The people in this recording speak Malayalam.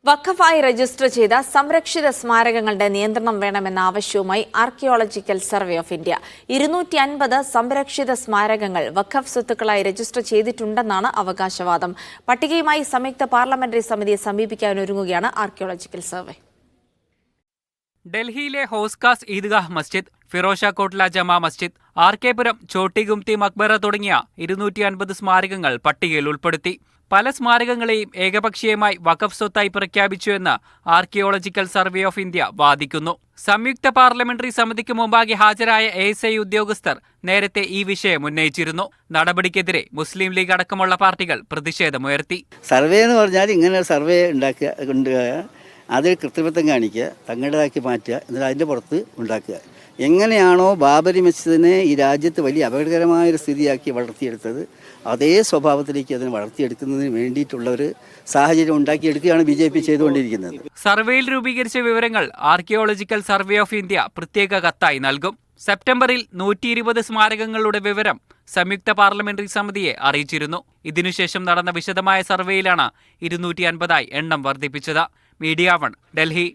വഖഫായി രജിസ്റ്റർ ചെയ്ത സംരക്ഷിത സ്മാരകങ്ങളുടെ നിയന്ത്രണം വേണമെന്ന ആവശ്യവുമായി ആർക്കിയോളജിക്കൽ സർവേ ഓഫ് ഇന്ത്യ 250 സംരക്ഷിത സ്മാരകങ്ങൾ വഖഫ് സ്വത്തുക്കളായി രജിസ്റ്റർ ചെയ്തിട്ടുണ്ടെന്നാണ് അവകാശവാദം. പട്ടികയുമായി സംയുക്ത പാർലമെന്ററി സമിതിയെ സമീപിക്കാനൊരുങ്ങുകയാണ് ആർക്കിയോളജിക്കൽ സർവേ. ഡൽഹിയിലെ ഹോസ്കാസ് ഈദ്ഗാഹ് മസ്ജിദ്, ഫിറോഷ കോട്ട്ല ജമാ മസ്ജിദ്, ആർകെപുരം, ചോട്ടി ഗുംതി മക്ബറ തുടങ്ങിയ 250 സ്മാരകങ്ങൾ പട്ടികയിൽ ഉൾപ്പെടുത്തി. പല സ്മാരകങ്ങളെയും ഏകപക്ഷീയമായി വഖഫ് സ്വത്തായി പ്രഖ്യാപിച്ചുവെന്ന് ആർക്കിയോളജിക്കൽ സർവേ ഓഫ് ഇന്ത്യ വാദിക്കുന്നു. സംയുക്ത പാർലമെന്ററി സമിതിക്ക് മുമ്പാകെ ഹാജരായ ASI ഉദ്യോഗസ്ഥർ നേരത്തെ ഈ വിഷയം ഉന്നയിച്ചിരുന്നു. നടപടിക്കെതിരെ മുസ്ലിം ലീഗ് അടക്കമുള്ള പാർട്ടികൾ പ്രതിഷേധമുയർത്തി. സർവേ എന്ന് പറഞ്ഞാൽ ഇങ്ങനെ സർവേ ഉണ്ടാക്കുക, അതിൽ കൃത്രിമത്വം കാണിക്കുക, തങ്ങളുടേതാക്കി മാറ്റുക, എന്നിട്ട് അതിൻ്റെ പുറത്ത് ഉണ്ടാക്കുക. എങ്ങനെയാണോ ബാബരി മസ്ജിദിനെ ഈ രാജ്യത്ത് വലിയ അപകടകരമായൊരു സ്ഥിതിയാക്കി വളർത്തിയെടുത്തത്, അതേ സ്വഭാവത്തിലേക്ക് അതിനെ വളർത്തിയെടുക്കുന്നതിന് വേണ്ടിയിട്ടുള്ള ഒരു സാഹചര്യം ഉണ്ടാക്കിയെടുക്കുകയാണ് BJP ചെയ്തുകൊണ്ടിരിക്കുന്നത്. സർവേയിൽ രൂപീകരിച്ച വിവരങ്ങൾ ആർക്കിയോളജിക്കൽ സർവേ ഓഫ് ഇന്ത്യ പ്രത്യേക കത്തായി നൽകും. സെപ്റ്റംബറിൽ 120 സ്മാരകങ്ങളുടെ വിവരം സംയുക്ത പാർലമെന്ററി സമിതിയെ അറിയിച്ചിരുന്നു. ഇതിനുശേഷം നടന്ന വിശദമായ സർവേയിലാണ് 250 എണ്ണം വർദ്ധിപ്പിച്ചത്. മീഡിയ 1, ഡൽഹി.